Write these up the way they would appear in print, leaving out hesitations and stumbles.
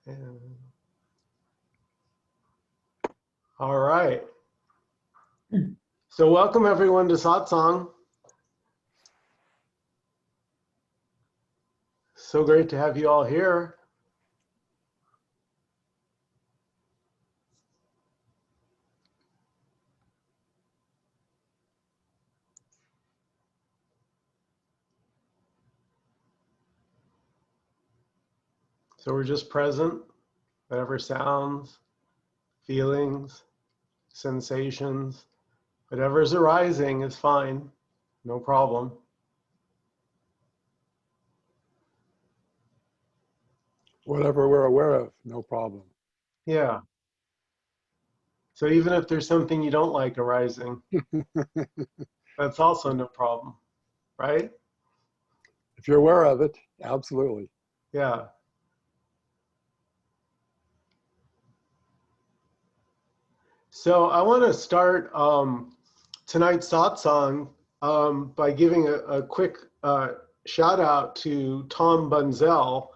And, all right. So welcome everyone to Satsang. So great to have you all here. So we're just present, whatever sounds, feelings, sensations, whatever's arising is fine, no problem. Whatever we're aware of, no problem. Yeah. So even if there's something you don't like arising, that's also no problem, right? If you're aware of it, absolutely. Yeah. So I want to start tonight's satsang by giving a quick shout out to Tom Bunzel.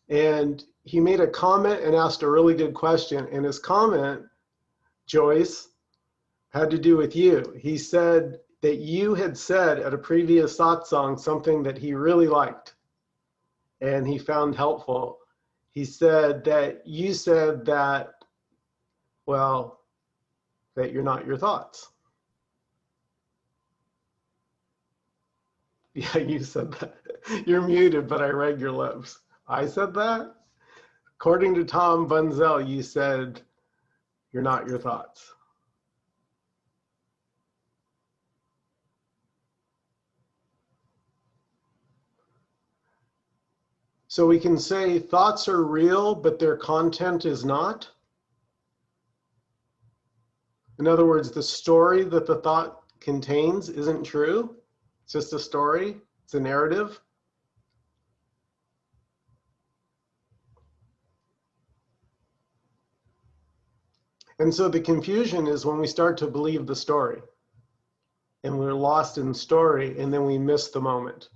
And he made a comment and asked a really good question. And his comment, Joyce, had to do with you. He said that you had said at a previous satsang something that he really liked and he found helpful. He said that you said that, well, that you're not your thoughts. Yeah, you said that. You're muted, but I read your lips. I said that? According to Tom Bunzel, you said you're not your thoughts. So we can say thoughts are real, but their content is not. In other words, the story that the thought contains isn't true. It's just a story. It's a narrative. And so the confusion is when we start to believe the story and we're lost in the story and then we miss the moment.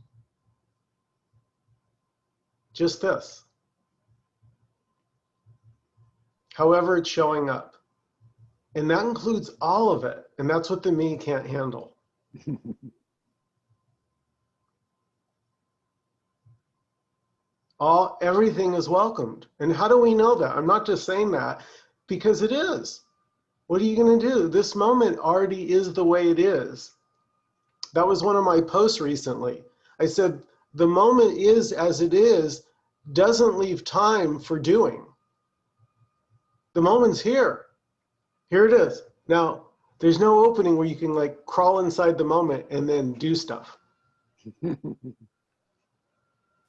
Just this. However it's showing up. And that includes all of it. And that's what the me can't handle. Everything is welcomed. And how do we know that? I'm not just saying that because it is. What are you going to do? This moment already is the way it is. That was one of my posts recently. I said, the moment is as it is, doesn't leave time for doing. The moment's here. Here it is. Now, there's no opening where you can like crawl inside the moment and then do stuff.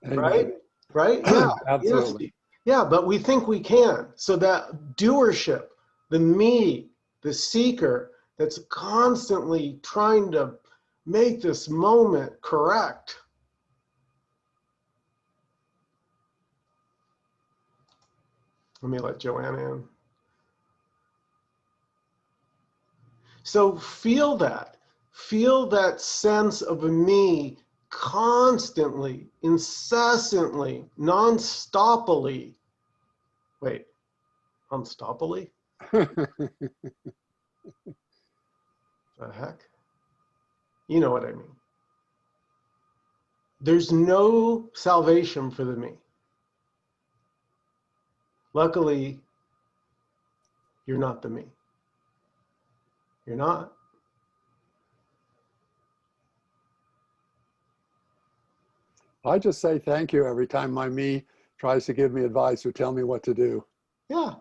Right? Right? Yeah. Absolutely. Yes. Yeah, but we think we can. So that doership, the me, the seeker that's constantly trying to make this moment correct. Let me let Joanna in. So feel that sense of a me constantly, incessantly, non-stoppily. Wait, unstoppably? The heck? You know what I mean. There's no salvation for the me. Luckily, you're not the me. You're not. I just say thank you every time my me tries to give me advice or tell me what to do. Yeah,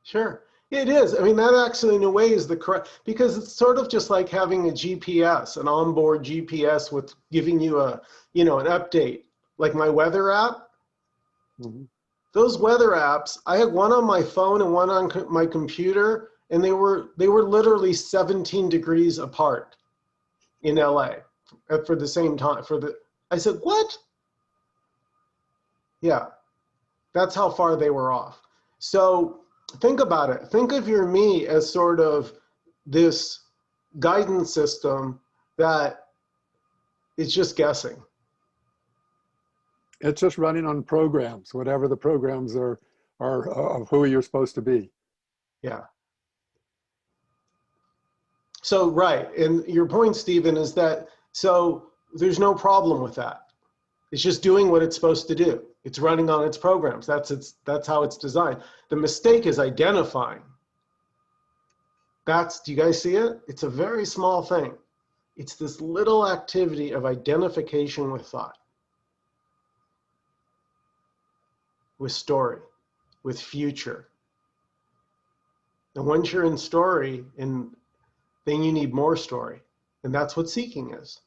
sure. It is. I mean, that actually in a way is the correct, because it's sort of just like having a GPS, an onboard GPS with giving you a, an update, like my weather app. Mm-hmm. Those weather apps, I had one on my phone and one on my computer, and they were literally 17 degrees apart in LA for the same time. I said, what? Yeah, that's how far they were off. So think about it. Think of your me as sort of this guidance system that is just guessing. It's just running on programs, whatever the programs are of who you're supposed to be. Yeah. So, right. And your point, Stephen, is that, so there's no problem with that. It's just doing what it's supposed to do. It's running on its programs. That's how it's designed. The mistake is identifying. Do you guys see it? It's a very small thing. It's this little activity of identification with thought, with story, with future. And once you're in story, then you need more story. And that's what seeking is.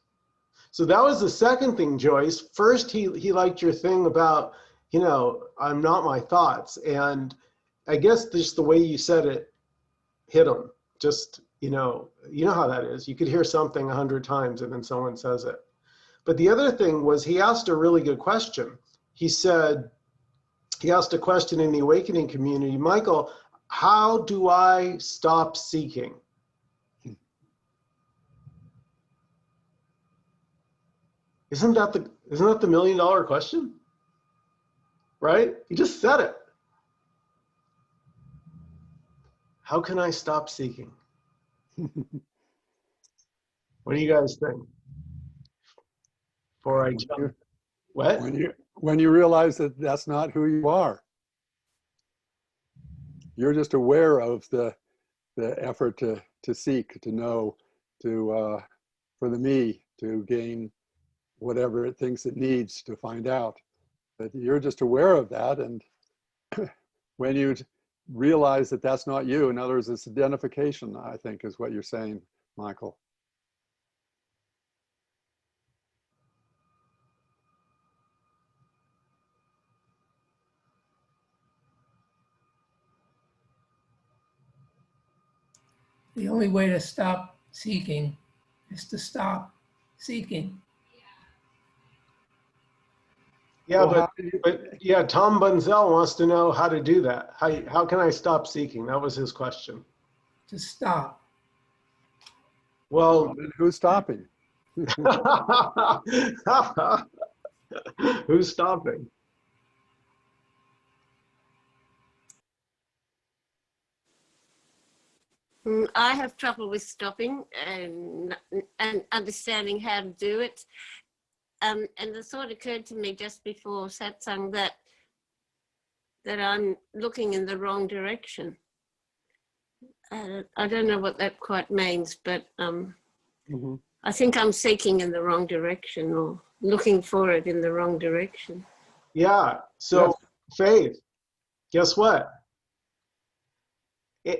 So that was the second thing, Joyce. First, he liked your thing about, I'm not my thoughts. And I guess just the way you said it hit him. Just, you know how that is. You could hear something 100 times and then someone says it. But the other thing was he asked a really good question. He asked a question in the awakening community, Michael, how do I stop seeking? Isn't that the $1 million question? Right? You just said it. How can I stop seeking? What do you guys think? Before I jump. What? When you realize that that's not who you are. You're just aware of the effort to seek, to know, for the me to gain whatever it thinks it needs to find out. But you're just aware of that, and when you realize that that's not you, in other words, it's identification, I think, is what you're saying, Michael. The only way to stop seeking is to stop seeking. Yeah, Well, but yeah, Tom Bunzel wants to know how to do that. How can I stop seeking? That was his question. To stop. Well, then who's stopping? who's stopping? I have trouble with stopping and understanding how to do it. And the thought occurred to me just before Satsang that I'm looking in the wrong direction. I don't know what that quite means, but I think I'm seeking in the wrong direction or looking for it in the wrong direction. Yeah, so yes. Faith, guess what?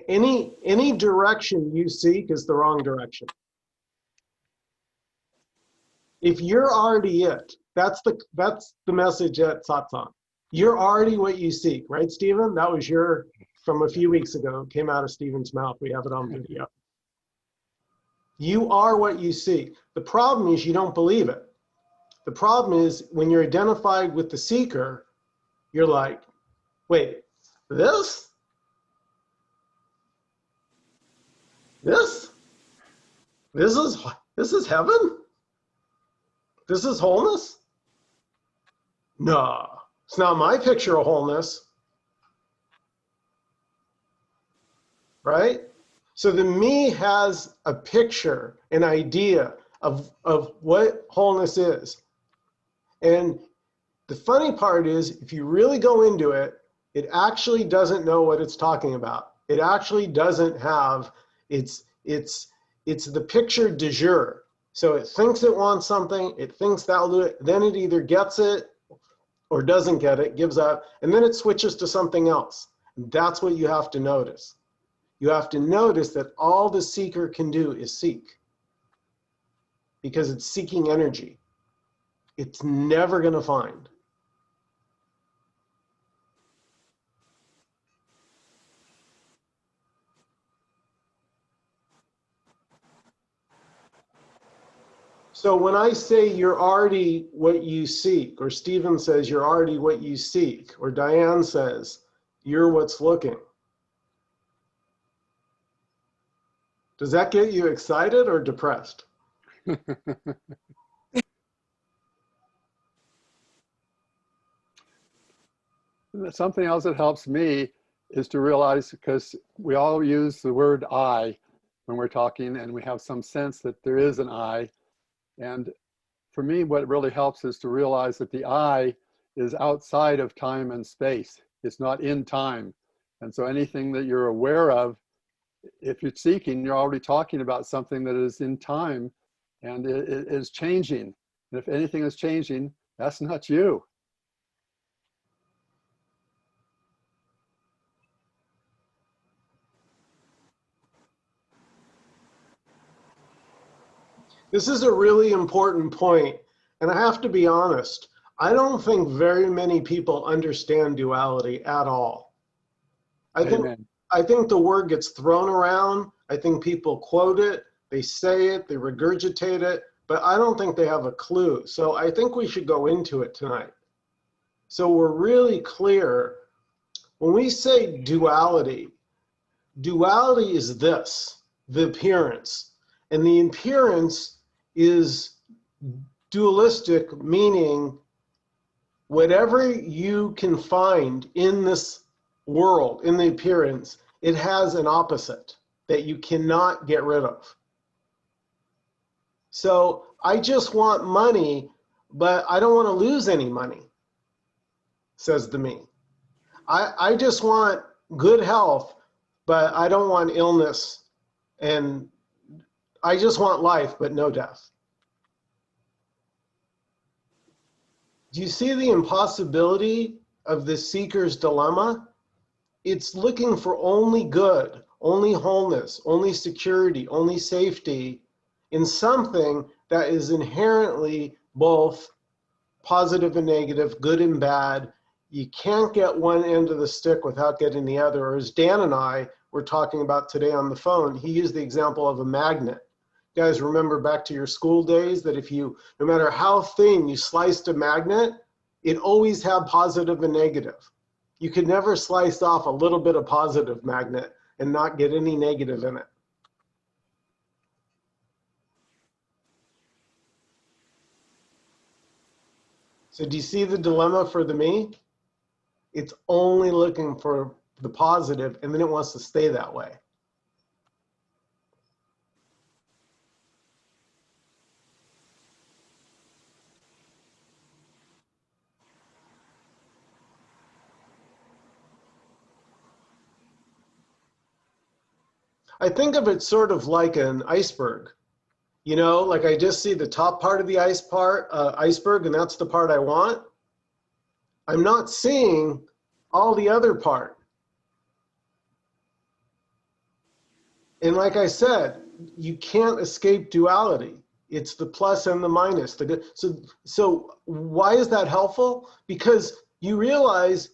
Any direction you seek is the wrong direction. If you're already it, that's the message at Satsang. You're already what you seek, right, Stephen? That was from a few weeks ago, came out of Stephen's mouth. We have it on video. You are what you seek. The problem is you don't believe it. The problem is when you're identified with the seeker, you're like, wait, this? This is heaven? This is wholeness? No, it's not my picture of wholeness. Right? So the me has a picture, an idea of what wholeness is. And the funny part is, if you really go into it, it actually doesn't know what it's talking about. It actually doesn't have, it's the picture du jour. So it thinks it wants something, it thinks that'll do it, then it either gets it or doesn't get it, gives up, and then it switches to something else. And that's what you have to notice. You have to notice that all the seeker can do is seek, because it's seeking energy. It's never going to find. So when I say you're already what you seek, or Stephen says you're already what you seek, or Diane says you're what's looking, does that get you excited or depressed? something else that helps me is to realize, because we all use the word I when we're talking, and we have some sense that there is an I. And for me, what really helps is to realize that the I is outside of time and space. It's not in time. And so anything that you're aware of, if you're seeking, you're already talking about something that is in time and it is changing. And if anything is changing, that's not you. This is a really important point, and I have to be honest. I don't think very many people understand duality at all. Amen. I think the word gets thrown around. I think people quote it, they say it, they regurgitate it, but I don't think they have a clue. So I think we should go into it tonight. So we're really clear. When we say duality, duality is this, the appearance. And the appearance is dualistic, meaning whatever you can find in this world, in the appearance, it has an opposite that you cannot get rid of. So I just want money, but I don't want to lose any money, says the me. I just want good health, but I don't want illness, and I just want life, but no death. Do you see the impossibility of the seeker's dilemma? It's looking for only good, only wholeness, only security, only safety in something that is inherently both positive and negative, good and bad. You can't get one end of the stick without getting the other. Or as Dan and I were talking about today on the phone, he used the example of a magnet. You guys remember back to your school days that if you, no matter how thin you sliced a magnet, it always had positive and negative. You could never slice off a little bit of positive magnet and not get any negative in it. So do you see the dilemma for the me? It's only looking for the positive, and then it wants to stay that way. I think of it sort of like an iceberg. You know, like I just see the top part of the iceberg, and that's the part I want. I'm not seeing all the other part. And like I said, you can't escape duality. It's the plus and the minus. So why is that helpful? Because you realize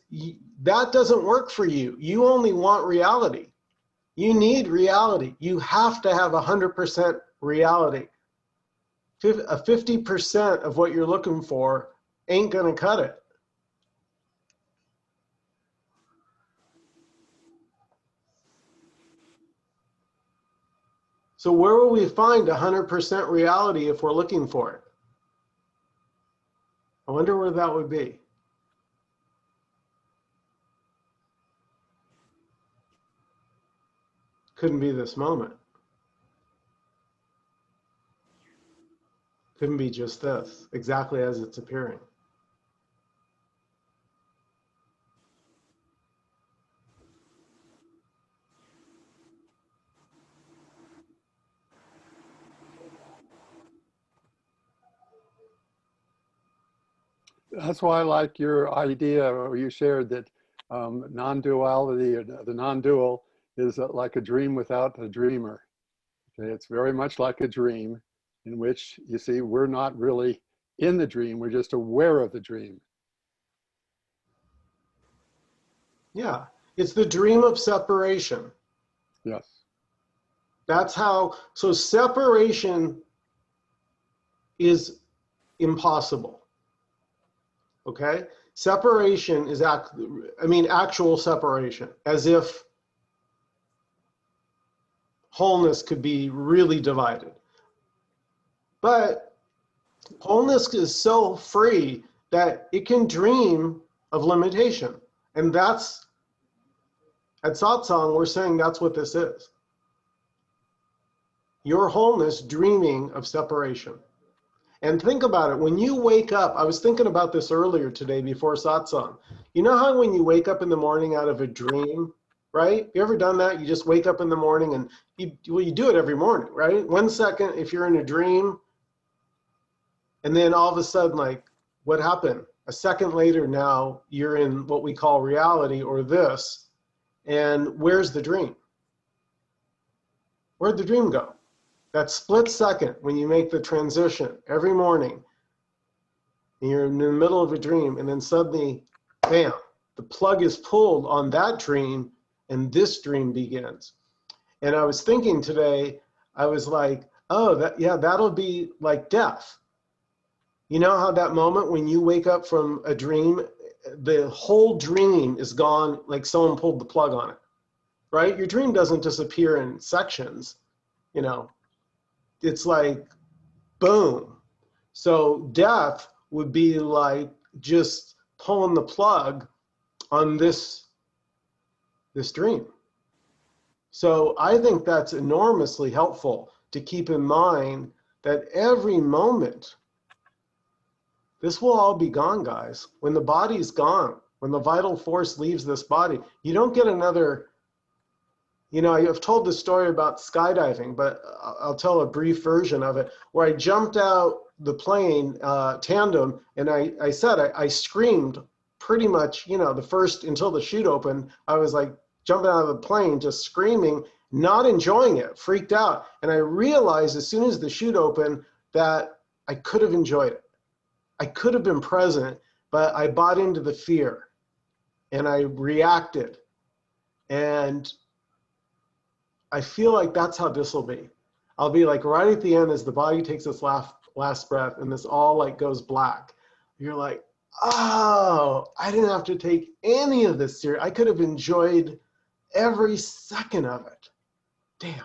that doesn't work for you. You only want reality. You need reality. You have to have 100% reality. A 50% of what you're looking for ain't gonna cut it. So where will we find 100% reality if we're looking for it? I wonder where that would be. Couldn't be this moment. Couldn't be just this, exactly as it's appearing. That's why I like your idea, or you shared that non-duality, or the non-dual, is like a dream without a dreamer. Okay? It's very much like a dream in which, you see, we're not really in the dream, we're just aware of the dream. Yeah, it's the dream of separation. Yes. That's how, so separation is impossible. Okay? Separation is, actual separation, as if wholeness could be really divided. But wholeness is so free that it can dream of limitation. And that's, at Satsang, we're saying that's what this is. Your wholeness dreaming of separation. And think about it, when you wake up, I was thinking about this earlier today before Satsang. You know how when you wake up in the morning out of a dream, right? You ever done that? You just wake up in the morning and you do it every morning, right? 1 second, if you're in a dream, and then all of a sudden, like, what happened? A second later, now you're in what we call reality, or this, and where's the dream? Where'd the dream go? That split second when you make the transition every morning, and you're in the middle of a dream, and then suddenly, bam, the plug is pulled on that dream, and this dream begins. And I was thinking today, I was like, oh, that'll be like death. You know how that moment when you wake up from a dream, the whole dream is gone, like someone pulled the plug on it, right? Your dream doesn't disappear in sections, you know. It's like, boom. So death would be like just pulling the plug on this dream. So I think that's enormously helpful to keep in mind that every moment, this will all be gone, guys. When the body's gone, when the vital force leaves this body, you don't get another, you know, I've told this story about skydiving, but I'll tell a brief version of it, where I jumped out the plane tandem, and I said, I screamed pretty much, you know, the first, until the chute opened, I was like jumping out of the plane, just screaming, not enjoying it, freaked out. And I realized as soon as the chute opened that I could have enjoyed it. I could have been present, but I bought into the fear and I reacted. And I feel like that's how this will be. I'll be like right at the end as the body takes its last breath and this all like goes black. You're like, oh, I didn't have to take any of this serious. I could have enjoyed every second of it. Damn.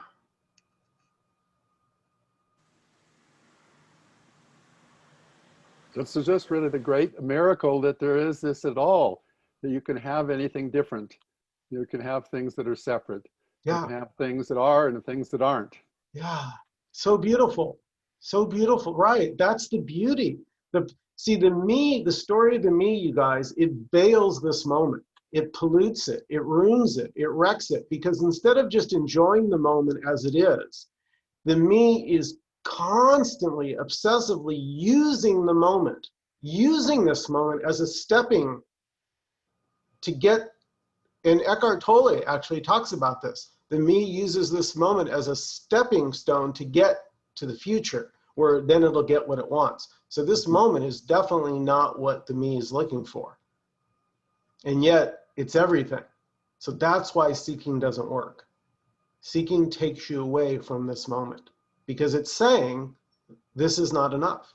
This is just really the great miracle that there is this at all, that you can have anything different. You can have things that are separate. Yeah. You can have things that are and things that aren't. Yeah. So beautiful. So beautiful. Right. That's the beauty. See, the story of the me, you guys, it veils this moment. It pollutes it. It ruins it. It wrecks it. Because instead of just enjoying the moment as it is, the me is constantly, obsessively using the moment, using this moment as a stepping to get, and Eckhart Tolle actually talks about this. The me uses this moment as a stepping stone to get to the future, where then it'll get what it wants. So this moment is definitely not what the me is looking for. And yet it's everything. So that's why seeking doesn't work. Seeking takes you away from this moment because it's saying this is not enough.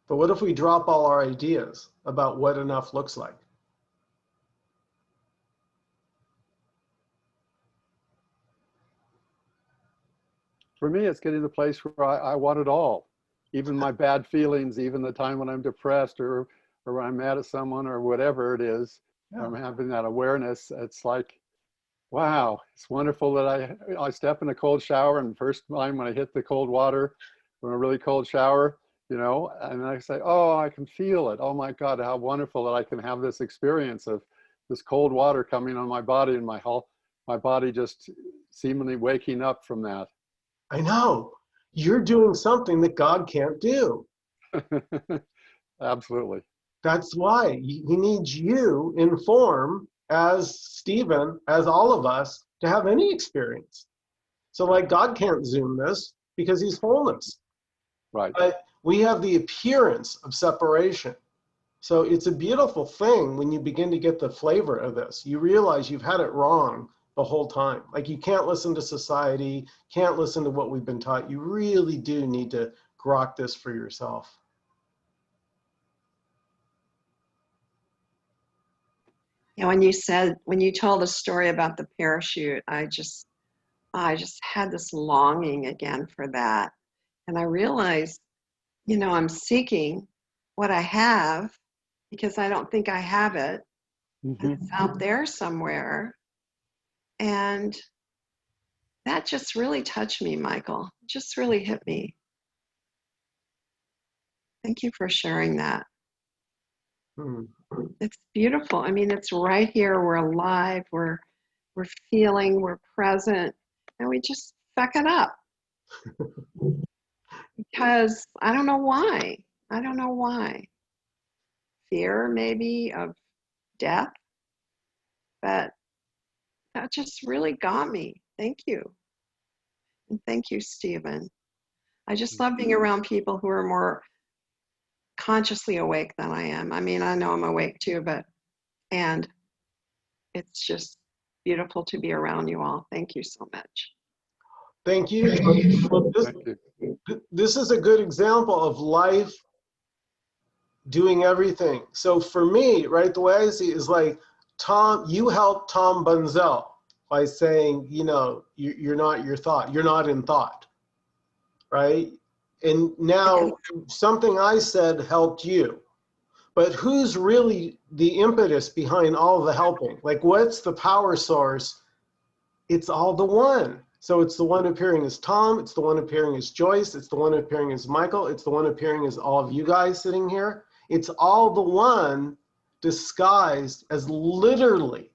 But what if we drop all our ideas about what enough looks like? For me, it's getting to the place where I want it all. Even my bad feelings, even the time when I'm depressed or when I'm mad at someone or whatever it is, Yeah. I'm having that awareness. It's like, wow, it's wonderful that I step in a cold shower, and first time when I hit the cold water from a really cold shower, you know, and I say, oh, I can feel it. Oh my God, how wonderful that I can have this experience of this cold water coming on my body, and my body just seemingly waking up from that. I know. You're doing something that God can't do. Absolutely. That's why he needs you in form as Stephen, as all of us, to have any experience. So like God can't Zoom this because he's wholeness. Right. But we have the appearance of separation. So it's a beautiful thing when you begin to get the flavor of this. You realize you've had it wrong the whole time. Like you can't listen to society, can't listen to what we've been taught. You really do need to grok this for yourself. Yeah, when you told the story about the parachute, I just had this longing again for that. And I realized you know, I'm seeking what I have because I don't think I have it. And it's out there somewhere. And that just really touched me, Michael. It just really hit me. Thank you for sharing that. It's beautiful. I mean, it's right here. We're alive. We're feeling. We're present, and we just fuck it up because I don't know why. I don't know why. Fear, maybe, of death, but that just really got me. Thank you, and thank you, Stephen. I just love being around people who are more consciously awake than I am. I mean, I know I'm awake too, and it's just beautiful to be around you all. Thank you so much. Thank you. This is a good example of life doing everything. So for me, right, the way I see it is like, Tom, you helped Tom Bunzel by saying, you know, you're not your thought. You're not in thought, right? And now something I said helped you. But who's really the impetus behind all the helping? Like, what's the power source? It's all the one. So it's the one appearing as Tom. It's the one appearing as Joyce. It's the one appearing as Michael. It's the one appearing as all of you guys sitting here. It's all the one disguised as literally,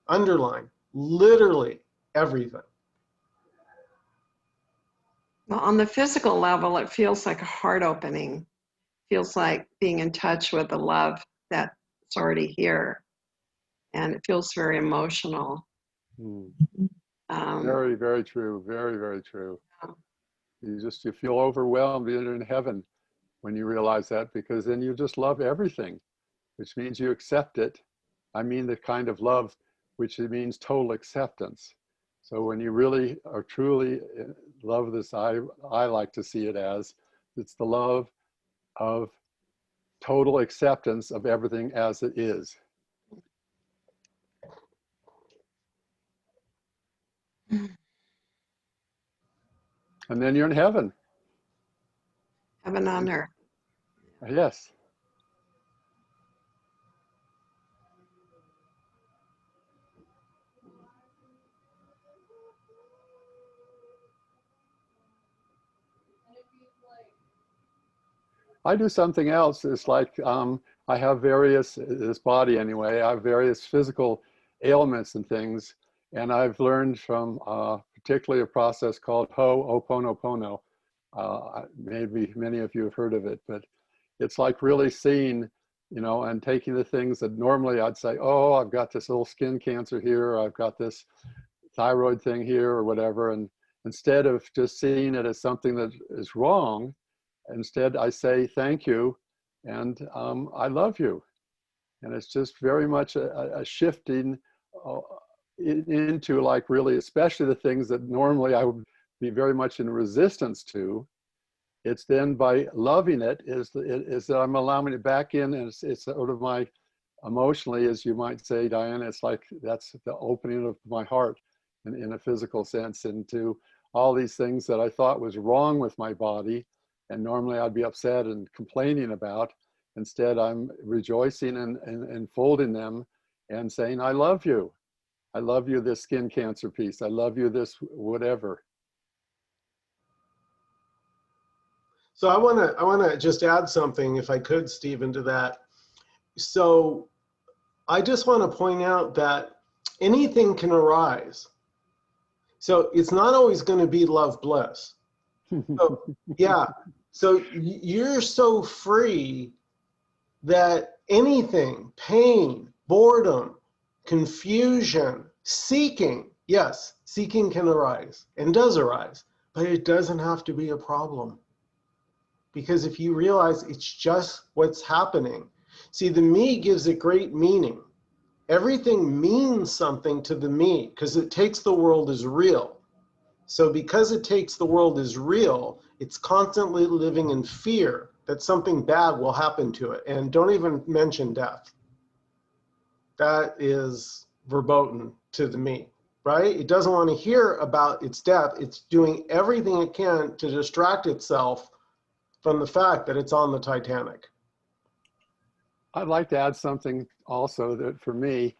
underline, literally everything. Well, on the physical level, it feels like a heart opening. Feels like being in touch with the love that's already here. And it feels very emotional. Very, very true. Very, very true. You feel overwhelmed. You're in heaven when you realize that, because then you just love everything, which means you accept it. I mean, the kind of love which means total acceptance. So when you really are truly love this, I like to see it as, it's the love of total acceptance of everything as it is. And then you're in heaven. Heaven on earth. Yes. I do something else. It's like I have various, this body anyway, I have various physical ailments and things. And I've learned from particularly a process called Ho'oponopono. Maybe many of you have heard of it, but it's like really seeing, you know, and taking the things that normally I'd say, oh, I've got this little skin cancer here, or I've got this thyroid thing here or whatever. And instead of just seeing it as something that is wrong, instead I say, thank you, and I love you. And it's just very much a shifting into, like, really, especially the things that normally I would be very much in resistance to. It's then by loving it is that I'm allowing it back in, and it's sort of my, emotionally, as you might say, Diana, it's like that's the opening of my heart in a physical sense into all these things that I thought was wrong with my body. And normally I'd be upset and complaining about. Instead, I'm rejoicing and folding them and saying, I love you. I love you, this skin cancer piece. I love you, this whatever. So I want to just add something, if I could, Stephen, to that. So I just want to point out that anything can arise. So it's not always going to be love bliss. So, yeah. So you're so free that anything, pain, boredom, confusion, seeking, yes, seeking can arise and does arise, but it doesn't have to be a problem. Because if you realize it's just what's happening. See, the me gives it great meaning. Everything means something to the me because it takes the world as real. So because it takes the world as real, it's constantly living in fear that something bad will happen to it. And don't even mention death. That is verboten to the me, right? It doesn't want to hear about its death. It's doing everything it can to distract itself from the fact that it's on the Titanic. I'd like to add something also that for me,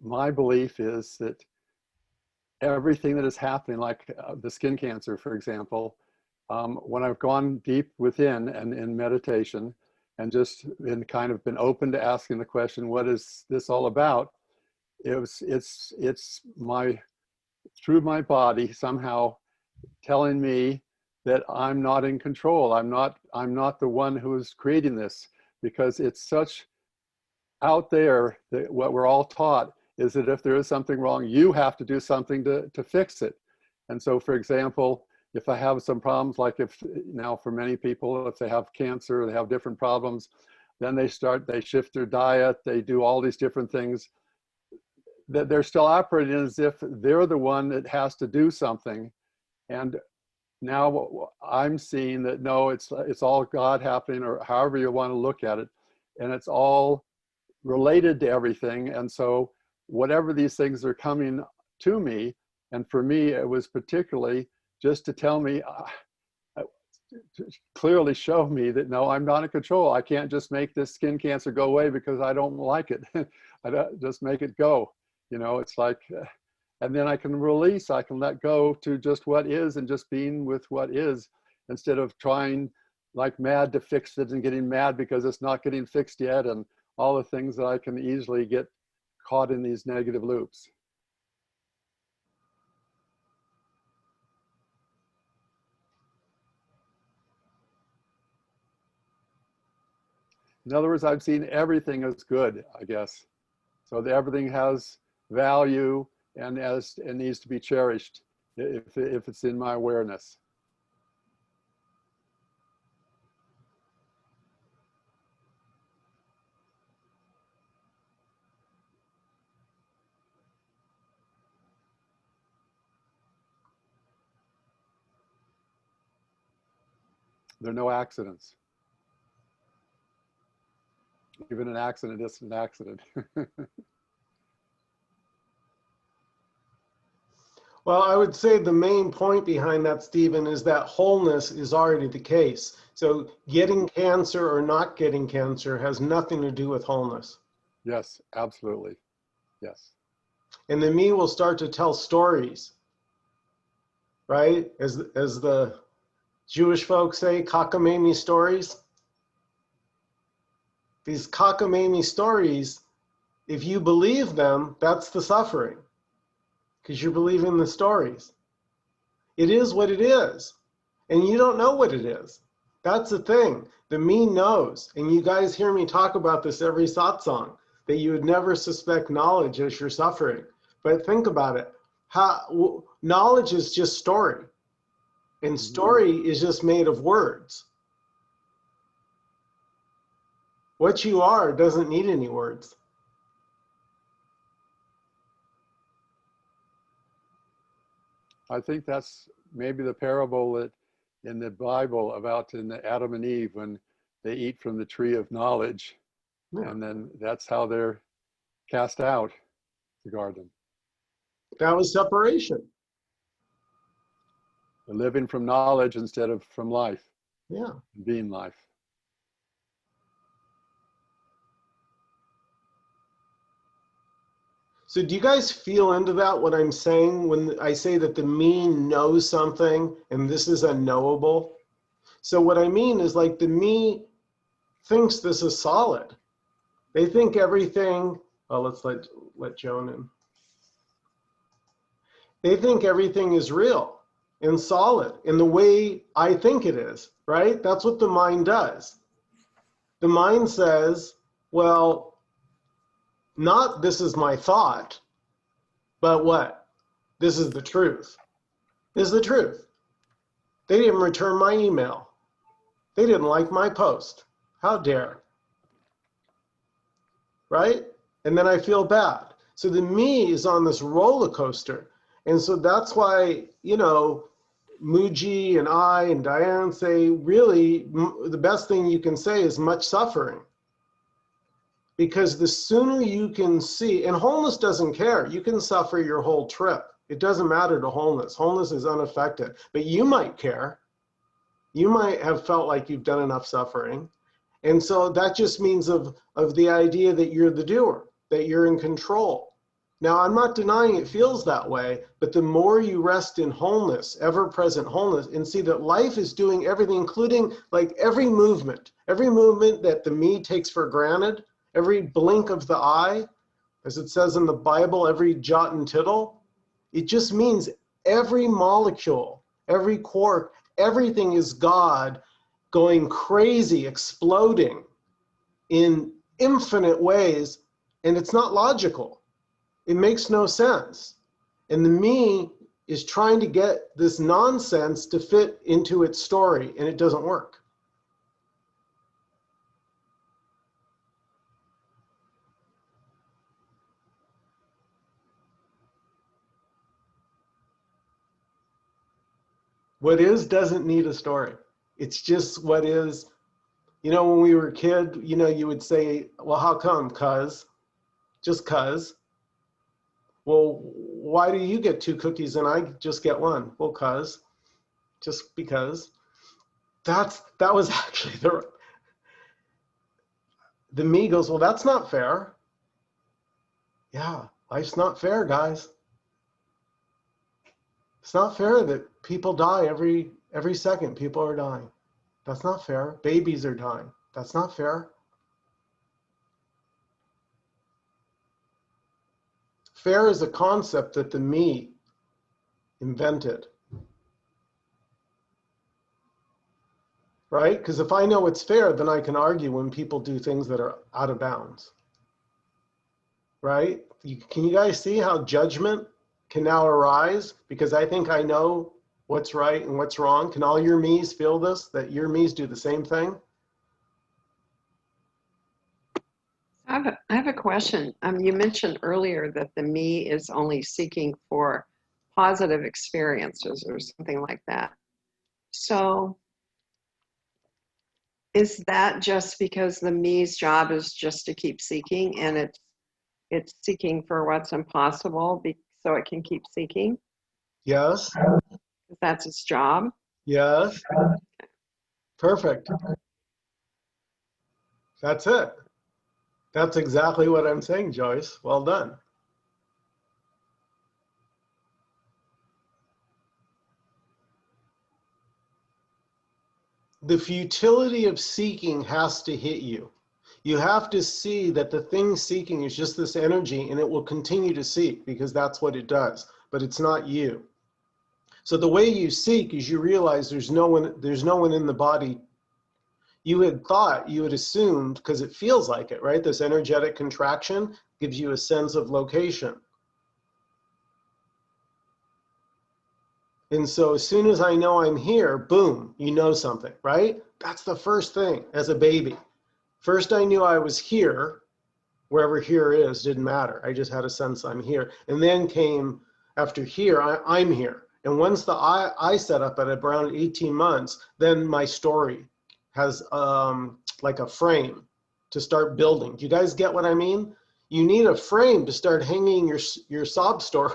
my belief is that everything that is happening, like the skin cancer, for example, when I've gone deep within and in meditation and just kind of been open to asking the question, what is this all about? It's my, through my body somehow telling me that I'm not in control. I'm not the one who is creating this, because it's such out there that what we're all taught is that if there is something wrong, you have to do something to fix it. And so, for example, if I have some problems, like if now for many people, if they have cancer, they have different problems, then they shift their diet, they do all these different things, that they're still operating as if they're the one that has to do something. And now I'm seeing that no, it's all God happening, or however you want to look at it, and it's all related to everything. And so whatever these things are coming to me, and for me it was particularly just to tell me, to clearly show me that no, I'm not in control. I can't just make this skin cancer go away because I don't like it. I don't, just make it go. You know, it's like, and then I can release, I can let go to just what is, and just being with what is, instead of trying like mad to fix it and getting mad because it's not getting fixed yet, and all the things that I can easily get caught in these negative loops. In other words, I've seen everything as good, I guess. So that everything has value and needs to be cherished if it's in my awareness. There are no accidents. Even an accident is an accident. Well, I would say the main point behind that, Stephen, is that wholeness is already the case. So getting cancer or not getting cancer has nothing to do with wholeness. Yes, absolutely. Yes. And the me will start to tell stories, right? As the Jewish folks say, cockamamie stories. These cockamamie stories, if you believe them, that's the suffering, because you're believing the stories. It is what it is, and you don't know what it is. That's the thing. The me knows, and you guys hear me talk about this every satsang, that you would never suspect knowledge as you're suffering. But think about it. Knowledge is just story, and story is just made of words. What you are doesn't need any words. I think that's maybe the parable that in the Bible about in the Adam and Eve, when they eat from the tree of knowledge, Yeah. and then that's how they're cast out the garden. That was separation. They're living from knowledge instead of from life, Yeah. being life. So do you guys feel into that, what I'm saying, when I say that the me knows something and this is unknowable? So what I mean is, like, the me thinks this is solid. They think everything, oh, let's let Joan in. They think everything is real and solid in the way I think it is, right? That's what the mind does. The mind says, well, not this is my thought, but what? This is the truth. This is the truth. They didn't return my email. They didn't like my post. How dare? Right? And then I feel bad. So the me is on this roller coaster. And so that's why, you know, Muji and I and Diane say, really, the best thing you can say is much suffering. Because the sooner you can see, and wholeness doesn't care. You can suffer your whole trip. It doesn't matter to wholeness. Wholeness is unaffected. But you might care. You might have felt like you've done enough suffering. And so that just means of the idea that you're the doer, that you're in control. Now, I'm not denying it feels that way, but the more you rest in wholeness, ever-present wholeness, and see that life is doing everything, including like every movement that the me takes for granted, every blink of the eye, as it says in the Bible, every jot and tittle, it just means every molecule, every quark, everything is God going crazy, exploding in infinite ways, and it's not logical. It makes no sense. And the me is trying to get this nonsense to fit into its story, and it doesn't work. What is doesn't need a story. It's just what is. You know, when we were a kid, you know, you would say, well, how come? Cause, just cause. Well, why do you get 2 cookies and I just get 1? Well, cause, just because. That was actually the me goes, well, that's not fair. Yeah, life's not fair, guys. It's not fair that people die every second. People are dying. That's not fair. Babies are dying. That's not fair. Fair is a concept that the me invented. Right? Because if I know it's fair, then I can argue when people do things that are out of bounds. Right? Can you guys see how judgment can now arise? Because I think I know what's right and what's wrong. Can all your me's feel this? That your me's do the same thing? I have a question. You mentioned earlier that the me is only seeking for positive experiences or something like that. So is that just because the me's job is just to keep seeking, and it's seeking for what's impossible so it can keep seeking? Yes. That's its job? Yes. Perfect. That's it. That's exactly what I'm saying, Joyce. Well done. The futility of seeking has to hit you. You have to see that the thing seeking is just this energy, and it will continue to seek because that's what it does, but it's not you. So the way you seek is you realize there's no one in the body. You had thought, you had assumed, because it feels like it, right? This energetic contraction gives you a sense of location. And so as soon as I know I'm here, boom, you know something, right? That's the first thing as a baby. First I knew I was here, wherever here is, didn't matter. I just had a sense I'm here. And then came, after here, I'm here. And once the I set up at around 18 months, then my story has like a frame to start building. Do you guys get what I mean? You need a frame to start hanging your sob story.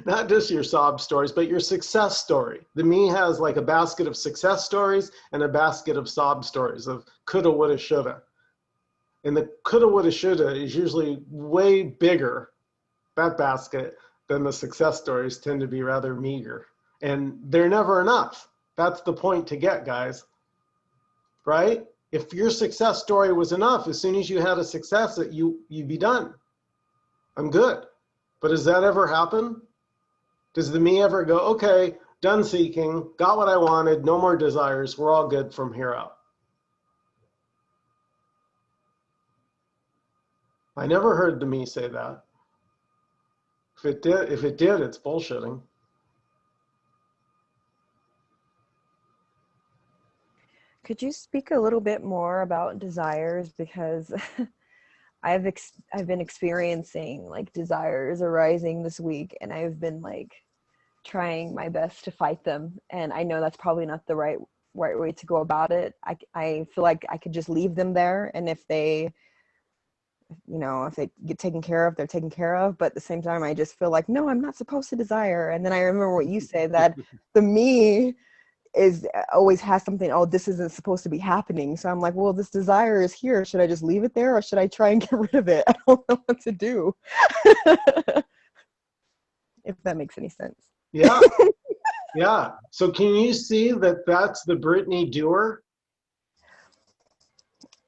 Not just your sob stories, but your success story. The me has like a basket of success stories and a basket of sob stories of coulda, woulda, shoulda. And the coulda, woulda, shoulda is usually way bigger, that basket, than the success stories tend to be rather meager. And they're never enough. That's the point to get, guys. Right? If your success story was enough, as soon as you had a success, you'd be done. I'm good. But does that ever happen? Does the me ever go, okay, done seeking, got what I wanted, no more desires, we're all good from here out? I never heard the me say that. If it did, it's bullshitting. Could you speak a little bit more about desires? Because I've been experiencing like desires arising this week, and I've been like trying my best to fight them. And I know that's probably not the right way to go about it. I feel like I could just leave them there, and if they get taken care of, they're taken care of. But at the same time, I just feel like, no, I'm not supposed to desire. And then I remember what you say, that the me is always has something, oh, this isn't supposed to be happening. So I'm like, well, this desire is here. Should I just leave it there, or should I try and get rid of it? I don't know what to do. If that makes any sense. Yeah. Yeah. So can you see that that's the Brittany doer?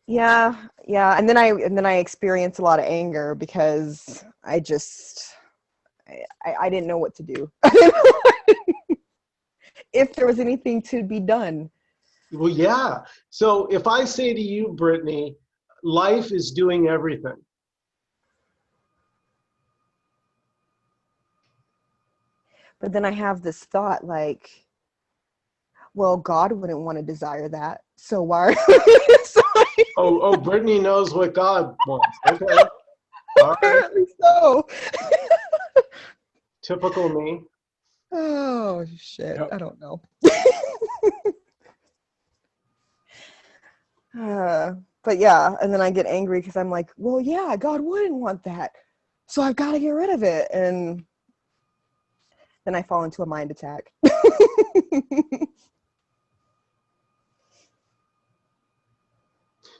Yeah, yeah. And then I experience a lot of anger because I didn't know what to do. If there was anything to be done. Well, yeah. So if I say to you, Brittany, life is doing everything. But then I have this thought like, well, God wouldn't want to desire that. So why? Oh, Brittany knows what God wants. Okay. All right. Apparently so. Typical me. Oh, shit. Yep. I don't know. But yeah, and then I get angry because I'm like, well, yeah, God wouldn't want that. So I've got to get rid of it. And then I fall into a mind attack.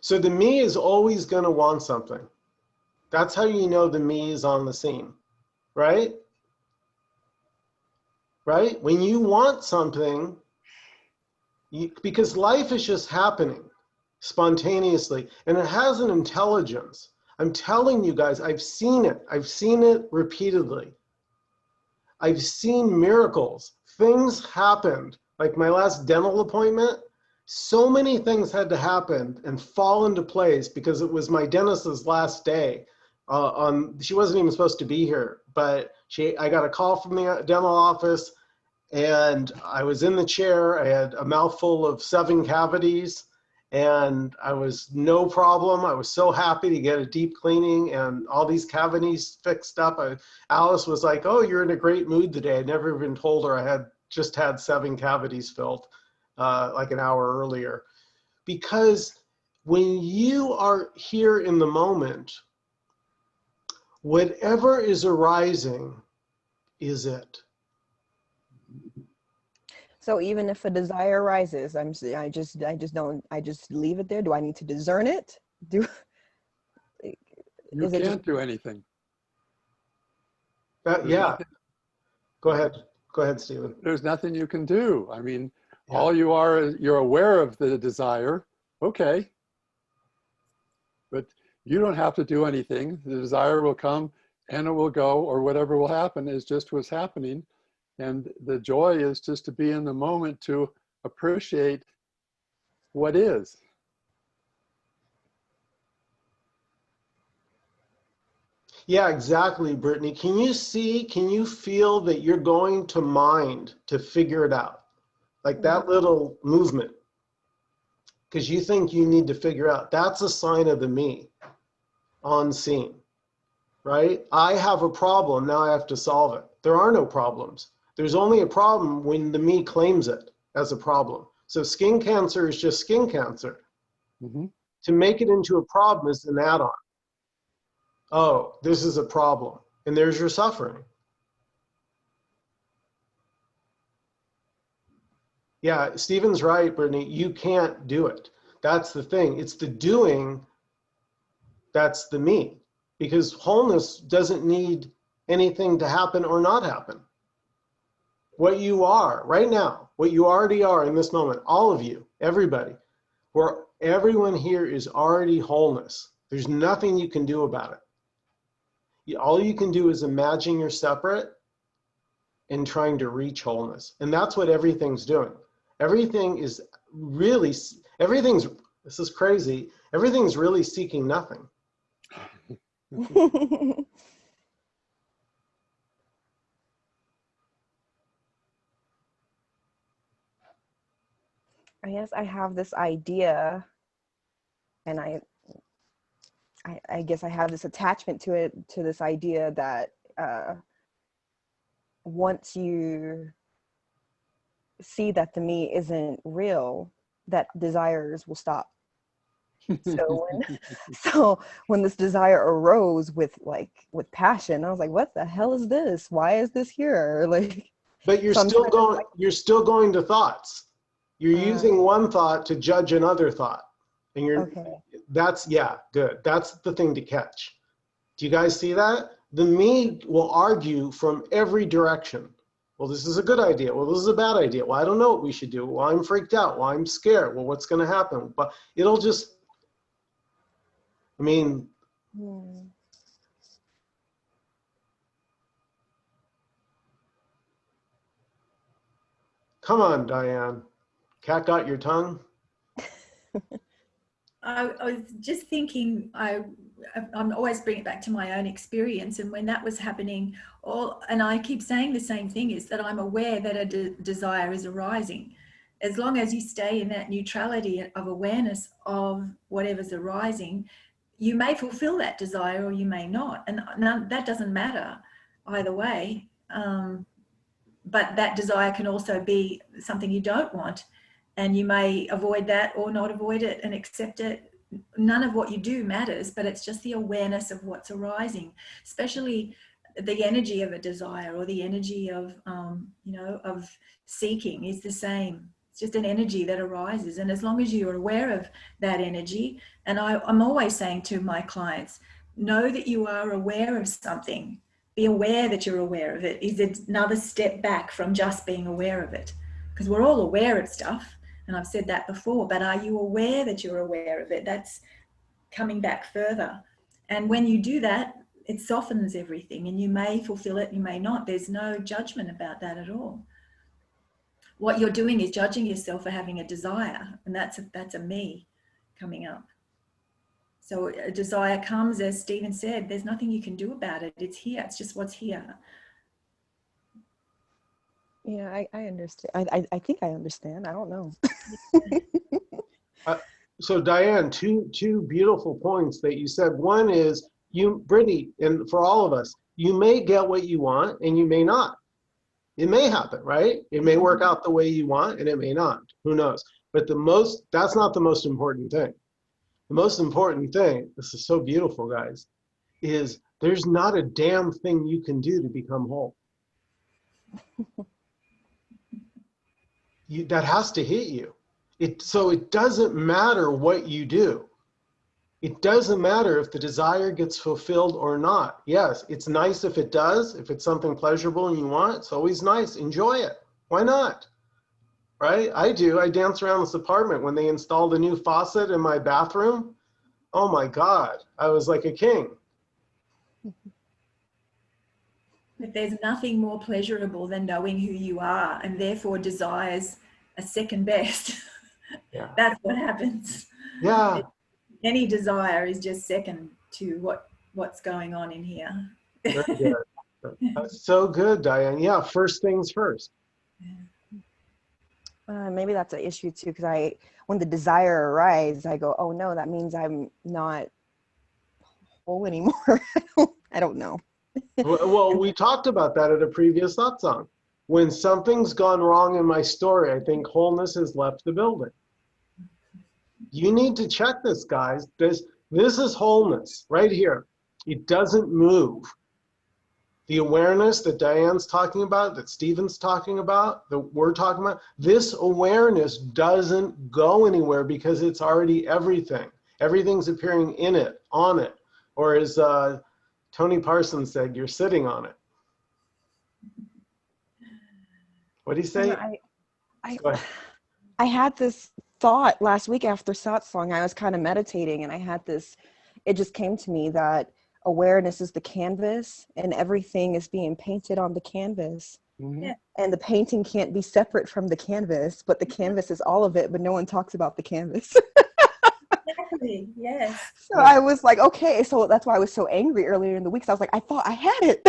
So the me is always going to want something. That's how you know the me is on the scene, right? Right? When you want something, because life is just happening spontaneously, and it has an intelligence. I'm telling you guys, I've seen it. I've seen it repeatedly. I've seen miracles. Things happened. Like my last dental appointment, so many things had to happen and fall into place because it was my dentist's last day. She wasn't even supposed to be here, but I got a call from the dental office, and I was in the chair. I had a mouthful of 7 cavities, and I was no problem. I was so happy to get a deep cleaning and all these cavities fixed up. Alice was like, oh, you're in a great mood today. I'd never even told her I had just had 7 cavities filled like an hour earlier. Because when you are here in the moment, whatever is arising is it. So even if a desire arises, I just leave it there. Do I need to discern it? You can't do anything. Yeah. Go ahead, Stephen. There's nothing you can do. I mean, Yeah. all you are is you're aware of the desire. Okay. But you don't have to do anything. The desire will come and it will go, or whatever will happen is just what's happening. And the joy is just to be in the moment, to appreciate what is. Yeah, exactly, Brittany. Can you feel that you're going to mind to figure it out? Like that little movement. Because you think you need to figure out. That's a sign of the me on scene, right? I have a problem, now I have to solve it. There are no problems. There's only a problem when the me claims it as a problem. So skin cancer is just skin cancer. Mm-hmm. To make it into a problem is an add-on. Oh, this is a problem. And there's your suffering. Yeah, Stephen's right, Brittany. You can't do it. That's the thing. It's the doing that's the me. Because wholeness doesn't need anything to happen or not happen. What you are right now, what you already are in this moment, all of you, everybody, where everyone here is already wholeness. There's nothing you can do about it. All you can do is imagine you're separate and trying to reach wholeness. And that's what everything's doing. Everything is really, this is crazy, everything's really seeking nothing. I guess I have this idea, and I guess I have this attachment to it, to this idea that once you see that the me isn't real, that desires will stop. So when this desire arose with passion, I was like, what the hell is this? Why is this here? Like, But you're so still going to thoughts. You're using one thought to judge another thought. And Okay. that's, yeah, good. That's the thing to catch. Do you guys see that? The me will argue from every direction. Well, this is a good idea. Well, this is a bad idea. Well, I don't know what we should do. Well, I'm freaked out. Well, I'm scared. Well, what's going to happen? But it'll just, I mean, come on, Diane. Cat got your tongue? I was just thinking, I'm always bringing it back to my own experience, and when that was happening, and I keep saying the same thing, is that I'm aware that a desire is arising. As long as you stay in that neutrality of awareness of whatever's arising, you may fulfill that desire or you may not, and that doesn't matter either way. But that desire can also be something you don't want, and you may avoid that or not avoid it and accept it. None of what you do matters, but it's just the awareness of what's arising, especially the energy of a desire or the energy of, of seeking is the same. It's just an energy that arises. And as long as you're aware of that energy, and I'm always saying to my clients, know that you are aware of something. Be aware that you're aware of it is another step back from just being aware of it. Because we're all aware of stuff. And I've said that before, but are you aware that you're aware of it? That's coming back further. And when you do that, it softens everything, and you may fulfill it, you may not. There's no judgment about that at all. What you're doing is judging yourself for having a desire, and that's a me coming up. So a desire comes, as Stephen said, there's nothing you can do about it. It's here, it's just what's here. Yeah, I understand. I think I understand. I don't know. So Diane, two beautiful points that you said. One is, Brittany, and for all of us, you may get what you want and you may not. It may happen, right? It may work out the way you want and it may not. Who knows? But that's not the most important thing. The most important thing, this is so beautiful, guys, is there's not a damn thing you can do to become whole. That has to hit you. So it doesn't matter what you do. It doesn't matter if the desire gets fulfilled or not. Yes, it's nice if it does. If it's something pleasurable and you want, it's always nice. Enjoy it. Why not? Right? I do. I dance around this apartment. When they installed a new faucet in my bathroom, oh my God, I was like a king. But there's nothing more pleasurable than knowing who you are, and therefore desires a second best. Yeah. That's what happens. Yeah. Any desire is just second to what's going on in here. Very good. That's so good, Diane. Yeah, first things first. Maybe that's an issue too, because when the desire arises, I go, oh no, that means I'm not whole anymore. I don't know. Well, we talked about that at a previous Satsang. When something's gone wrong in my story, I think wholeness has left the building. You need to check this, guys. This is wholeness right here. It doesn't move. The awareness that Diane's talking about, that Stephen's talking about, that we're talking about, this awareness doesn't go anywhere because it's already everything. Everything's appearing in it, on it. Or as Tony Parsons said, you're sitting on it. What did he say? I had this thought last week after Satsang. I was kind of meditating, and it just came to me that awareness is the canvas and everything is being painted on the canvas. Mm-hmm. And the painting can't be separate from the canvas, but the canvas is all of it, but no one talks about the canvas. Exactly, yes. So I was like, okay, so that's why I was so angry earlier in the week. So I was like, I thought I had it.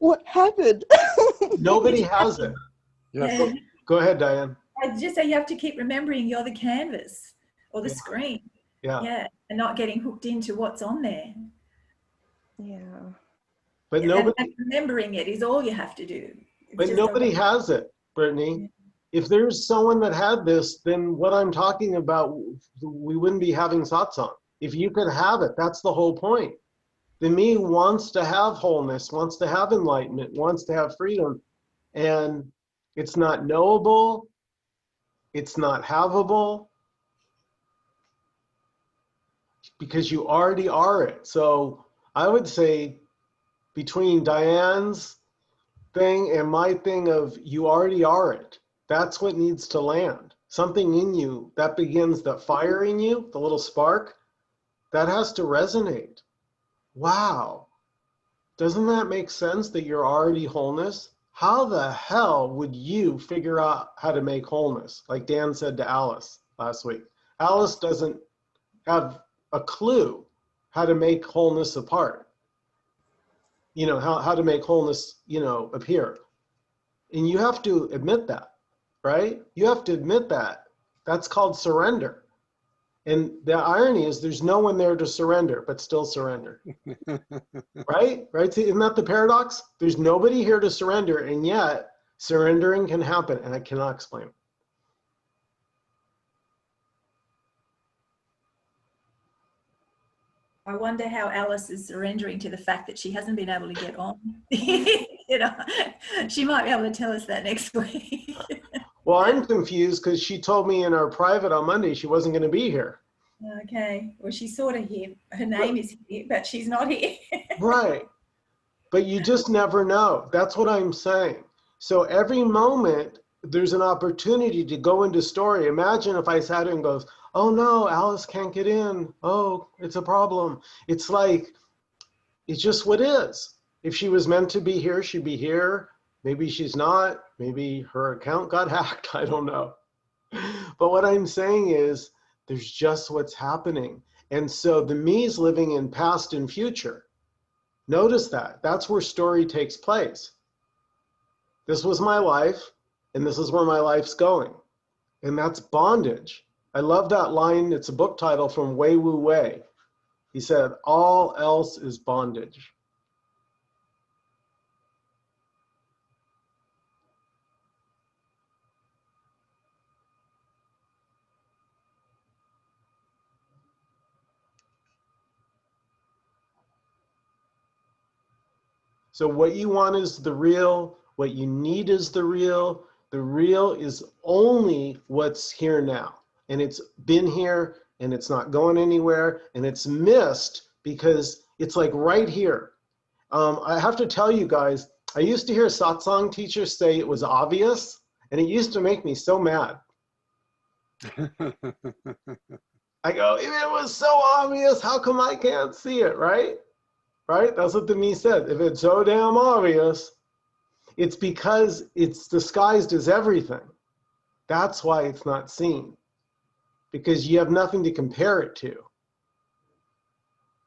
What happened? Nobody has it. Yes. Go ahead, Diane. I just say you have to keep remembering you're the canvas or the screen. Yeah. And not getting hooked into what's on there. Yeah. But and remembering it is all you have to do. But nobody has it, Brittany. Yeah. If there's someone that had this, then what I'm talking about, we wouldn't be having satsang. If you could have it, that's the whole point. The me wants to have wholeness, wants to have enlightenment, wants to have freedom. And It's not knowable. It's not havable. Because you already are it. So I would say between Diane's thing and my thing of you already are it. That's what needs to land. Something in you that begins, that fire in you, the little spark, that has to resonate. Wow. Doesn't that make sense that you're already wholeness? How the hell would you figure out how to make wholeness? Like Dan said to Alice last week. Alice doesn't have a clue how to make wholeness apart. You know, how to make wholeness, you know, appear. And you have to admit that, right? You have to admit that. That's called surrender. And the irony is there's no one there to surrender, but still surrender. Right? Right? See, isn't that the paradox? There's nobody here to surrender, and yet surrendering can happen, and I cannot explain it. I wonder how Alice is surrendering to the fact that she hasn't been able to get on. You know, she might be able to tell us that next week. Well, I'm confused because she told me in our private on Monday she wasn't going to be here. Okay. Well, she's sort of here. Her name is here, but she's not here. Right. But you just never know. That's what I'm saying. So every moment there's an opportunity to go into story. Imagine if I sat here and goes, oh no, Alice can't get in. Oh, it's a problem. It's like, it's just what is. If she was meant to be here, she'd be here. Maybe she's not. Maybe her account got hacked. I don't know. But what I'm saying is there's just what's happening. And so the me's living in past and future. Notice that. That's where story takes place. This was my life, and this is where my life's going. And that's bondage. I love that line. It's a book title from Wei Wu Wei. He said, all else is bondage. So what you want is the real. What you need is the real. The real is only what's here now. And it's been here, and it's not going anywhere, and it's missed because it's like right here. I have to tell you guys, I used to hear Satsang teachers say it was obvious, and it used to make me so mad. I go, if it was so obvious, how come I can't see it, right? Right? That's what the me said. If it's so damn obvious, it's because it's disguised as everything. That's why it's not seen. Because you have nothing to compare it to.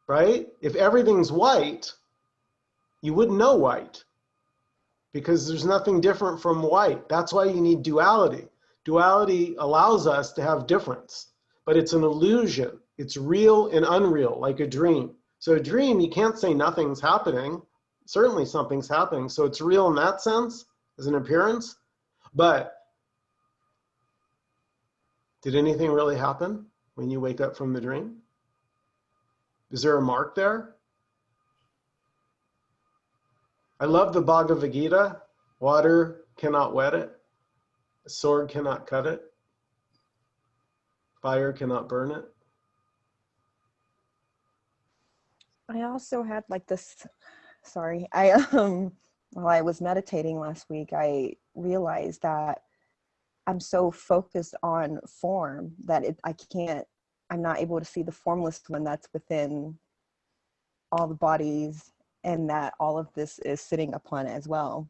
Right? If everything's white, you wouldn't know white. Because there's nothing different from white. That's why you need duality. Duality allows us to have difference. But it's an illusion. It's real and unreal, like a dream. So a dream, you can't say nothing's happening. Certainly something's happening. So it's real in that sense, as an appearance. But did anything really happen when you wake up from the dream? Is there a mark there? I love the Bhagavad Gita. Water cannot wet it. A sword cannot cut it. Fire cannot burn it. I also had like this, sorry, while I was meditating last week, I realized that I'm so focused on form that I'm not able to see the formless one that's within all the bodies, and that all of this is sitting upon as well.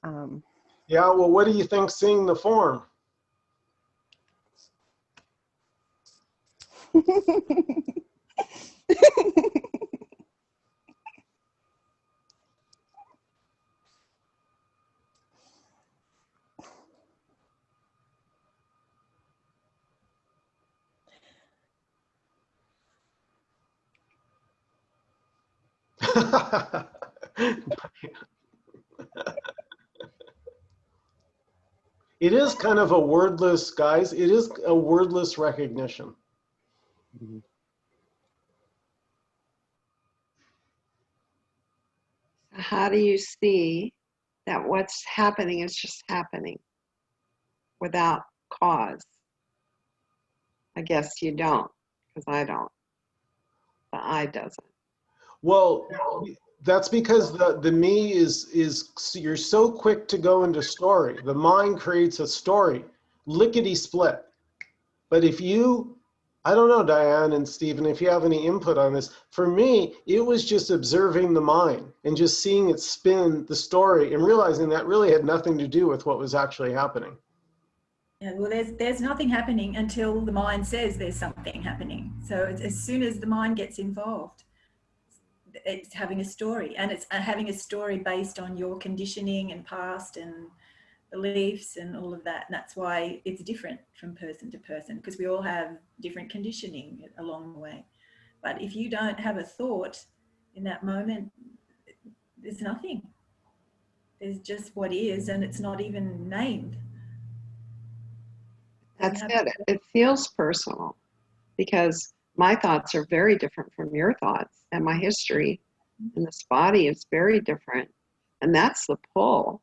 Yeah, well, what do you think seeing the form? It is kind of a wordless, guys. It is a wordless recognition. Mhm. How do you see that what's happening is just happening without cause. I guess you don't, because I don't. The I doesn't. Well, that's because the me is you're so quick to go into story. The mind creates a story, lickety split. But if you, I don't know, Diane and Stephen, if you have any input on this, for me, it was just observing the mind and just seeing it spin the story and realizing that really had nothing to do with what was actually happening. Yeah, well, there's nothing happening until the mind says there's something happening. So as soon as the mind gets involved, it's having a story, and it's having a story based on your conditioning and past and beliefs and all of that. And that's why it's different from person to person, because we all have different conditioning along the way. But if you don't have a thought in that moment, there's nothing. There's just what is, and it's not even named. That's it. It feels personal because my thoughts are very different from your thoughts, and my history in this body is very different. And that's the pull,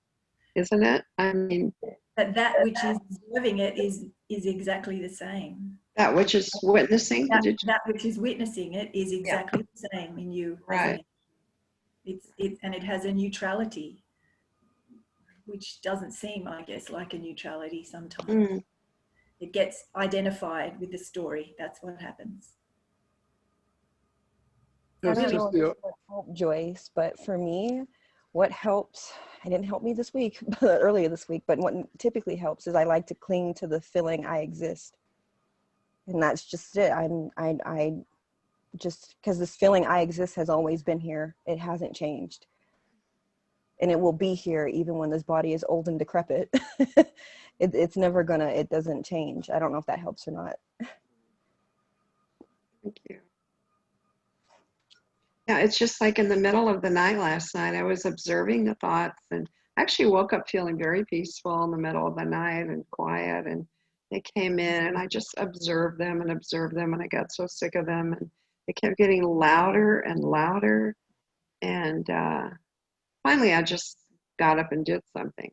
isn't it? I mean, but that which is observing it is exactly the same. That which is witnessing? That which is witnessing it is exactly the same in you. Right. And it has a neutrality, which doesn't seem, I guess, like a neutrality sometimes. Mm. It gets identified with the story. That's what happens. I don't know if this would help Joyce, but for me, what helps, it didn't help me this week, but earlier this week, but what typically helps is I like to cling to the feeling I exist. And that's just it. I just, because this feeling I exist has always been here. It hasn't changed. And it will be here even when this body is old and decrepit. It's never gonna, it doesn't change. I don't know if that helps or not. Thank you. Yeah, it's just like in the middle of the night last night, I was observing the thoughts and actually woke up feeling very peaceful in the middle of the night and quiet. And they came in and I just observed them and I got so sick of them and they kept getting louder and louder. And finally, I just got up and did something.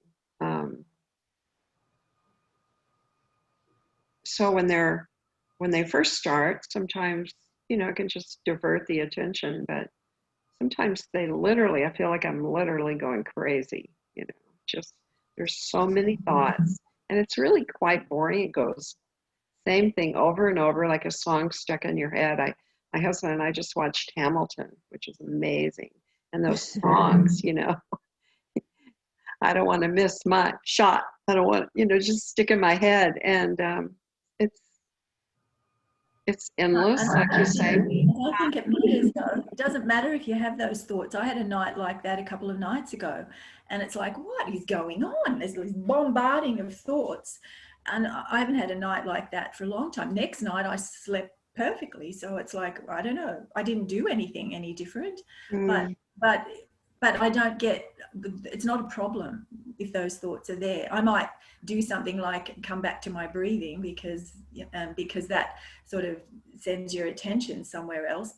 So when they first start, sometimes, you know, it can just divert the attention, but sometimes they literally, I feel like I'm literally going crazy, you know, just there's so many thoughts and it's really quite boring. It goes same thing over and over like a song stuck in your head. My husband and I just watched Hamilton, which is amazing. And those songs, you know, I don't want to miss my shot. I don't want, you know, just stick in my head. And it's endless, like you say. I think it matters, though. It doesn't matter if you have those thoughts. I had a night like that a couple of nights ago, and it's like, what is going on? There's this bombarding of thoughts, and I haven't had a night like that for a long time. Next night, I slept perfectly, so it's like, I don't know. I didn't do anything any different, but I don't get. It's not a problem if those thoughts are there. I might do something like come back to my breathing because that sort of sends your attention somewhere else.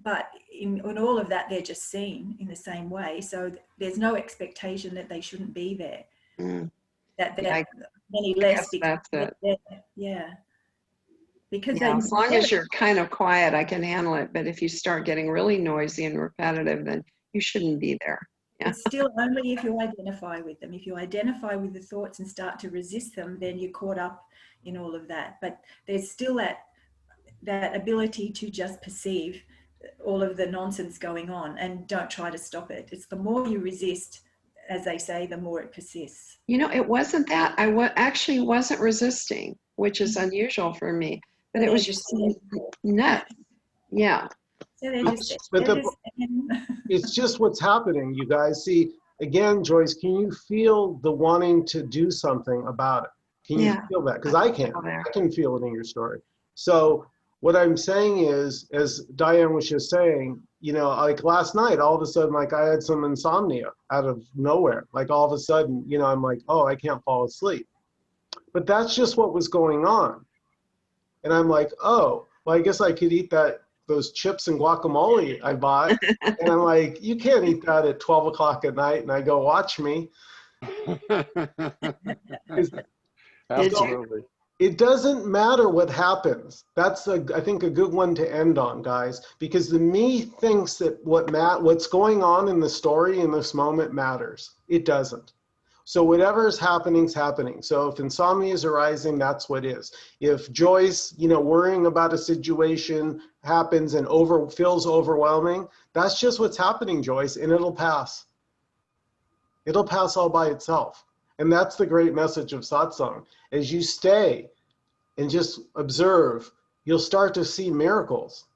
But in all of that, they're just seen in the same way. So there's no expectation that they shouldn't be there. That any less. That's it. Yeah. Because as long as you're kind of quiet, I can handle it. But if you start getting really noisy and repetitive, then you shouldn't be there. Yeah. It's still only if you identify with them. If you identify with the thoughts and start to resist them, then you're caught up in all of that. But there's still that ability to just perceive all of the nonsense going on and don't try to stop it. It's the more you resist, as they say, the more it persists. You know, it wasn't that. I actually wasn't resisting, which is unusual for me. But it was just nuts. Yeah. So it's just what's happening, you guys. See, again, Joyce, can you feel the wanting to do something about it? Can you feel that? Because I can. I can feel it in your story. So what I'm saying is, as Diane was just saying, you know, like last night, all of a sudden, like I had some insomnia out of nowhere. Like all of a sudden, you know, I'm like, oh, I can't fall asleep. But that's just what was going on. And I'm like, oh, well, I guess I could eat that those chips and guacamole I bought. And I'm like, you can't eat that at 12 o'clock at night. And I go, watch me. Absolutely. It doesn't matter what happens. That's, I think, a good one to end on, guys, because the me thinks that what's going on in the story in this moment matters. It doesn't. So whatever is happening is happening. So if insomnia is arising, that's what is. If Joyce, worrying about a situation happens and feels overwhelming, that's just what's happening, Joyce, and it'll pass. It'll pass all by itself. And that's the great message of satsang. As you stay and just observe, you'll start to see miracles.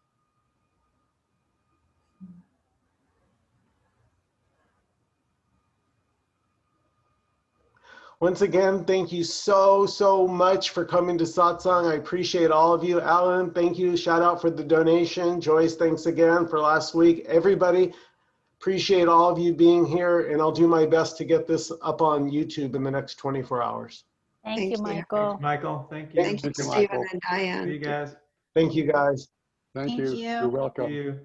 Once again, thank you so much for coming to satsang. I appreciate all of you. Alan, thank you. Shout out for the donation. Joyce, thanks again for last week. Everybody, appreciate all of you being here, and I'll do my best to get this up on YouTube in the next 24 hours. Thank you, Michael. Thanks, Michael. Thank you. Thank you, Thank you, Stephen Michael. and Diane. See you guys. Thank you, guys. Thank Thank you. you. You're welcome. See you.